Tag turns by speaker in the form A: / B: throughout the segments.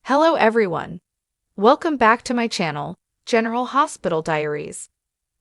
A: Hello everyone. Welcome back to my channel, General Hospital Diaries.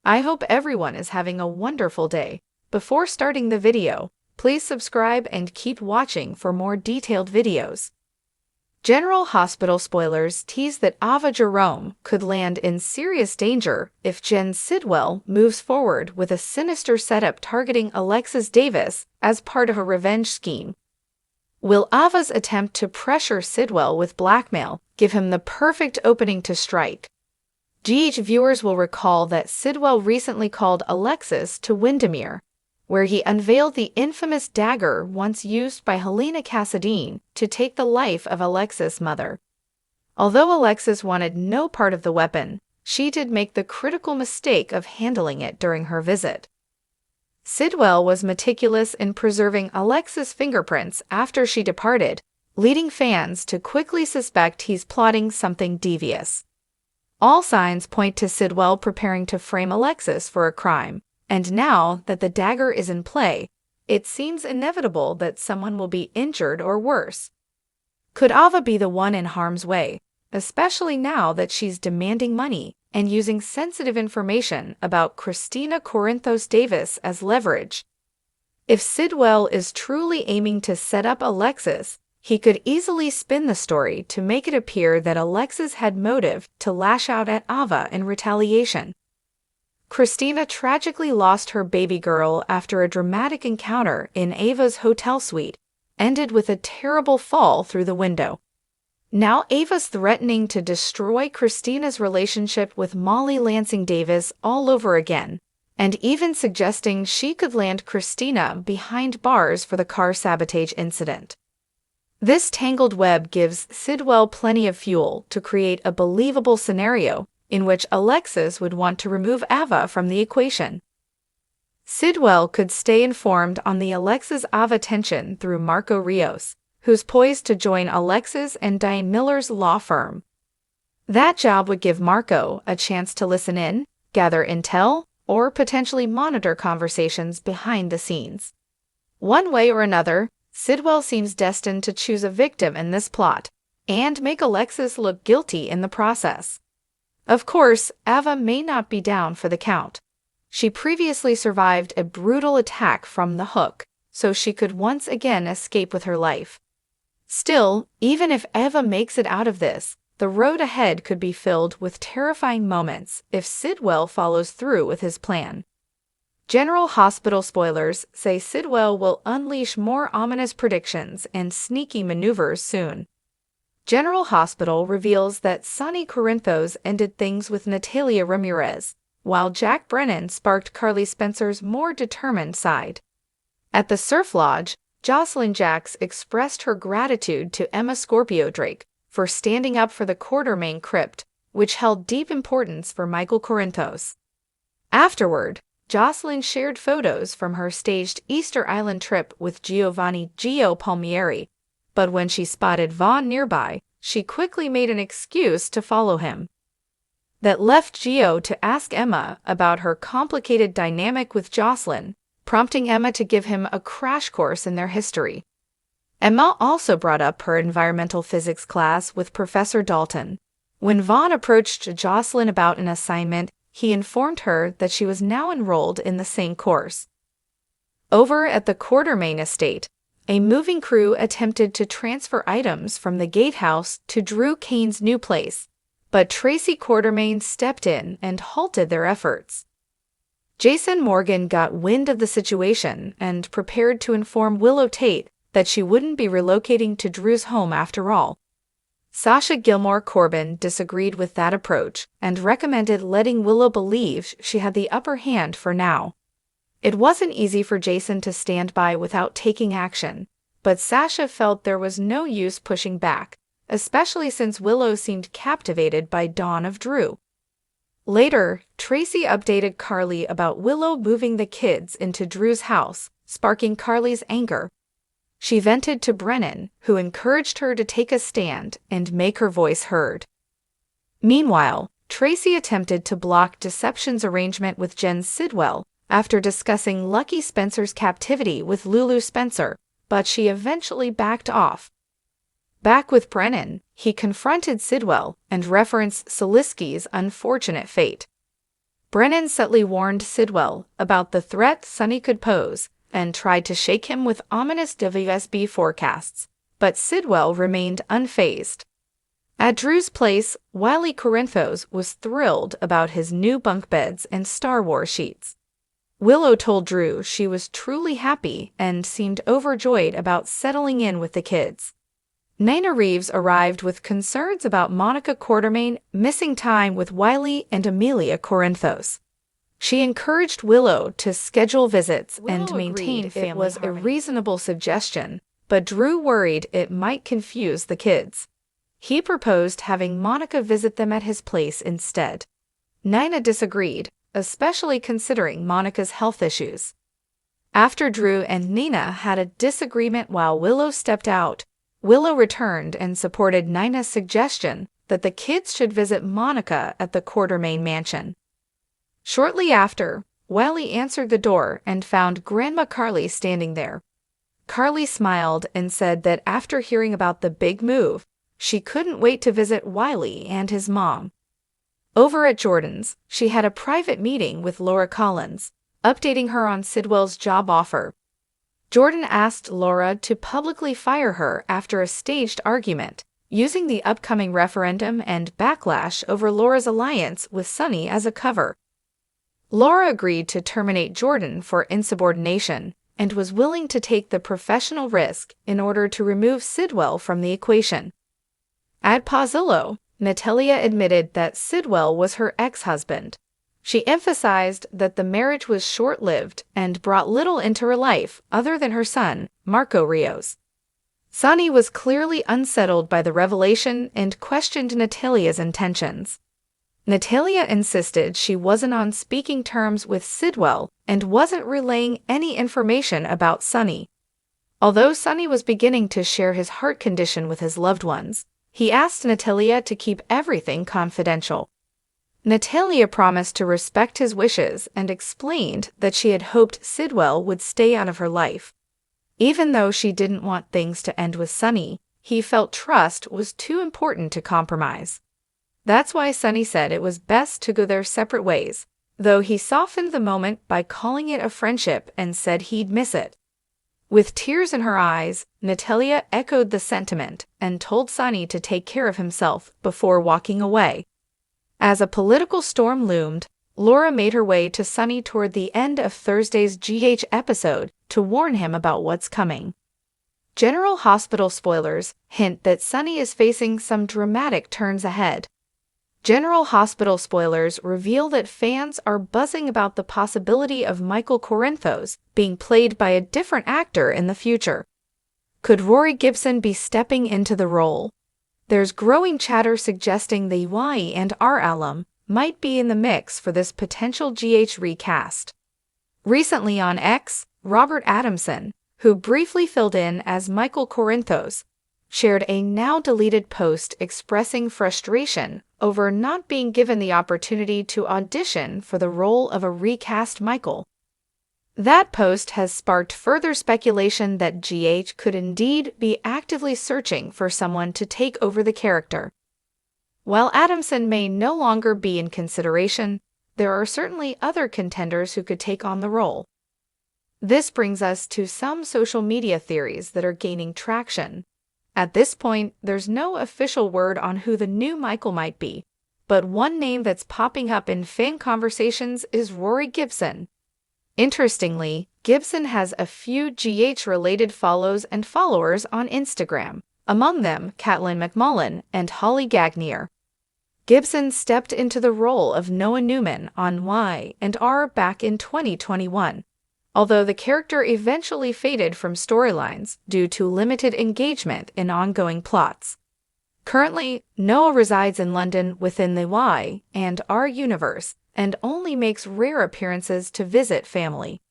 A: I hope everyone is having a wonderful day. Before starting the video, please subscribe and keep watching for more detailed videos. General Hospital spoilers tease that Ava Jerome could land in serious danger if Jen Sidwell moves forward with a sinister setup targeting Alexis Davis as part of a revenge scheme. Will Ava's attempt to pressure Sidwell with blackmail give him the perfect opening to strike? GH viewers will recall that Sidwell recently called Alexis to Windermere, where he unveiled the infamous dagger once used by Helena Cassadine to take the life of Alexis' mother. Although Alexis wanted no part of the weapon, she did make the critical mistake of handling it during her visit. Sidwell was meticulous in preserving Alexis' fingerprints after she departed, leading fans to quickly suspect he's plotting something devious. All signs point to Sidwell preparing to frame Alexis for a crime, and now that the dagger is in play, it seems inevitable that someone will be injured or worse. Could Ava be the one in harm's way, especially now that she's demanding money and using sensitive information about Christina Corinthos Davis as leverage? If Sidwell is truly aiming to set up Alexis, he could easily spin the story to make it appear that Alexis had motive to lash out at Ava in retaliation. Christina tragically lost her baby girl after a dramatic encounter in Ava's hotel suite ended with a terrible fall through the window. Now Ava's threatening to destroy Christina's relationship with Molly Lansing Davis all over again, and even suggesting she could land Christina behind bars for the car sabotage incident. This tangled web gives Sidwell plenty of fuel to create a believable scenario in which Alexis would want to remove Ava from the equation. Sidwell could stay informed on the Alexis-Ava tension through Marco Rios, who's poised to join Alexis and Diane Miller's law firm. That job would give Marco a chance to listen in, gather intel, or potentially monitor conversations behind the scenes. One way or another, Sidwell seems destined to choose a victim in this plot, and make Alexis look guilty in the process. Of course, Ava may not be down for the count. She previously survived a brutal attack from the hook, so she could once again escape with her life. Still, even if Ava makes it out of this, the road ahead could be filled with terrifying moments if Sidwell follows through with his plan. General Hospital spoilers say Sidwell will unleash more ominous predictions and sneaky maneuvers soon. General Hospital reveals that Sonny Corinthos ended things with Natalia Ramirez, while Jack Brennan sparked Carly Spencer's more determined side. At the Surf Lodge, Jocelyn Jacks expressed her gratitude to Emma Scorpio Drake for standing up for the Quartermain crypt, which held deep importance for Michael Corinthos. Afterward, Jocelyn shared photos from her staged Easter Island trip with Giovanni Gio Palmieri, but when she spotted Vaughn nearby, she quickly made an excuse to follow him. That left Gio to ask Emma about her complicated dynamic with Jocelyn, prompting Emma to give him a crash course in their history. Emma also brought up her environmental physics class with Professor Dalton. When Vaughn approached Jocelyn about an assignment, he informed her that she was now enrolled in the same course. Over at the Quartermain estate, a moving crew attempted to transfer items from the gatehouse to Drew Kane's new place, but Tracy Quartermain stepped in and halted their efforts. Jason Morgan got wind of the situation and prepared to inform Willow Tate that she wouldn't be relocating to Drew's home after all. Sasha Gilmore Corbin disagreed with that approach and recommended letting Willow believe she had the upper hand for now. It wasn't easy for Jason to stand by without taking action, but Sasha felt there was no use pushing back, especially since Willow seemed captivated by Dawn of Drew. Later, Tracy updated Carly about Willow moving the kids into Drew's house, sparking Carly's anger. She vented to Brennan, who encouraged her to take a stand and make her voice heard. Meanwhile, Tracy attempted to block Deception's arrangement with Jen Sidwell after discussing Lucky Spencer's captivity with Lulu Spencer, but she eventually backed off. Back with Brennan, he confronted Sidwell and referenced Saliski's unfortunate fate. Brennan subtly warned Sidwell about the threat Sonny could pose and tried to shake him with ominous WSB forecasts, but Sidwell remained unfazed. At Drew's place, Wiley Corinthos was thrilled about his new bunk beds and Star Wars sheets. Willow told Drew she was truly happy and seemed overjoyed about settling in with the kids. Nina Reeves arrived with concerns about Monica Quartermain missing time with Wiley and Amelia Corinthos. She encouraged Willow to schedule visits and maintain family harmony. It was a reasonable suggestion, but Drew worried it might confuse the kids. He proposed having Monica visit them at his place instead. Nina disagreed, especially considering Monica's health issues. After Drew and Nina had a disagreement while Willow stepped out, Willow returned and supported Nina's suggestion that the kids should visit Monica at the Quartermain mansion. Shortly after, Wiley answered the door and found Grandma Carly standing there. Carly smiled and said that after hearing about the big move, she couldn't wait to visit Wiley and his mom. Over at Jordan's, she had a private meeting with Laura Collins, updating her on Sidwell's job offer. Jordan asked Laura to publicly fire her after a staged argument, using the upcoming referendum and backlash over Laura's alliance with Sonny as a cover. Laura agreed to terminate Jordan for insubordination and was willing to take the professional risk in order to remove Sidwell from the equation. At Pozzillo, Natalia admitted that Sidwell was her ex-husband. She emphasized that the marriage was short-lived and brought little into her life other than her son, Marco Rios. Sonny was clearly unsettled by the revelation and questioned Natalia's intentions. Natalia insisted she wasn't on speaking terms with Sidwell and wasn't relaying any information about Sonny. Although Sonny was beginning to share his heart condition with his loved ones, he asked Natalia to keep everything confidential. Natalia promised to respect his wishes and explained that she had hoped Sidwell would stay out of her life. Even though she didn't want things to end with Sonny, he felt trust was too important to compromise. That's why Sonny said it was best to go their separate ways, though he softened the moment by calling it a friendship and said he'd miss it. With tears in her eyes, Natalia echoed the sentiment and told Sonny to take care of himself before walking away. As a political storm loomed, Laura made her way to Sonny toward the end of Thursday's GH episode to warn him about what's coming. General Hospital spoilers hint that Sonny is facing some dramatic turns ahead. General Hospital spoilers reveal that fans are buzzing about the possibility of Michael Corinthos being played by a different actor in the future. Could Rory Gibson be stepping into the role? There's growing chatter suggesting the Y&R alum might be in the mix for this potential GH recast. Recently on X, Robert Adamson, who briefly filled in as Michael Corinthos, shared a now-deleted post expressing frustration over not being given the opportunity to audition for the role of a recast Michael. That post has sparked further speculation that GH could indeed be actively searching for someone to take over the character. While Adamson may no longer be in consideration, there are certainly other contenders who could take on the role. This brings us to some social media theories that are gaining traction. At this point, there's no official word on who the new Michael might be, but one name that's popping up in fan conversations is Rory Gibson. Interestingly, Gibson has a few GH-related follows and followers on Instagram, among them Caitlin McMullen and Holly Gagnier. Gibson stepped into the role of Noah Newman on Y&R back in 2021, although the character eventually faded from storylines due to limited engagement in ongoing plots. Currently, Noah resides in London within the Y&R universe and only makes rare appearances to visit family.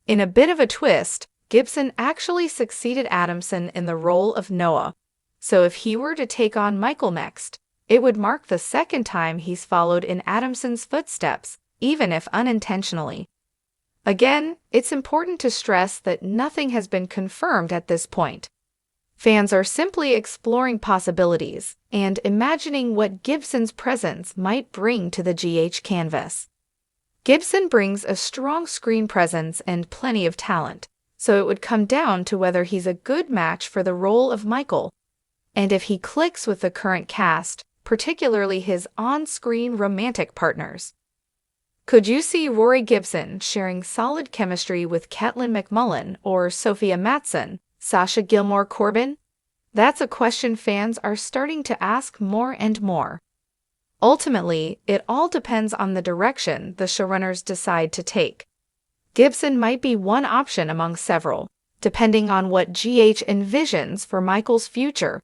A: In a bit of a twist, Gibson actually succeeded Adamson in the role of Noah, so if he were to take on Michael next, it would mark the second time he's followed in Adamson's footsteps, even if unintentionally. Again, it's important to stress that nothing has been confirmed at this point. Fans are simply exploring possibilities and imagining what Gibson's presence might bring to the GH canvas. Gibson brings a strong screen presence and plenty of talent, so it would come down to whether he's a good match for the role of Michael, and if he clicks with the current cast, particularly his on-screen romantic partners. Could you see Rory Gibson sharing solid chemistry with Caitlin McMullen or Sophia Matson, Sasha Gilmore Corbin? That's a question fans are starting to ask more and more. Ultimately, it all depends on the direction the showrunners decide to take. Gibson might be one option among several, depending on what GH envisions for Michael's future.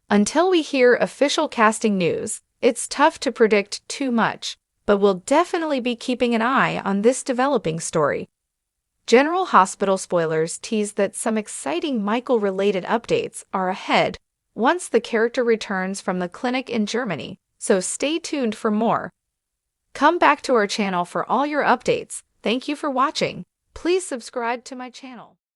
A: Until we hear official casting news, it's tough to predict too much, but we'll definitely be keeping an eye on this developing story. General Hospital spoilers tease that some exciting Michael-related updates are ahead once the character returns from the clinic in Germany, so stay tuned for more. Come back to our channel for all your updates. Thank you for watching. Please subscribe to my channel.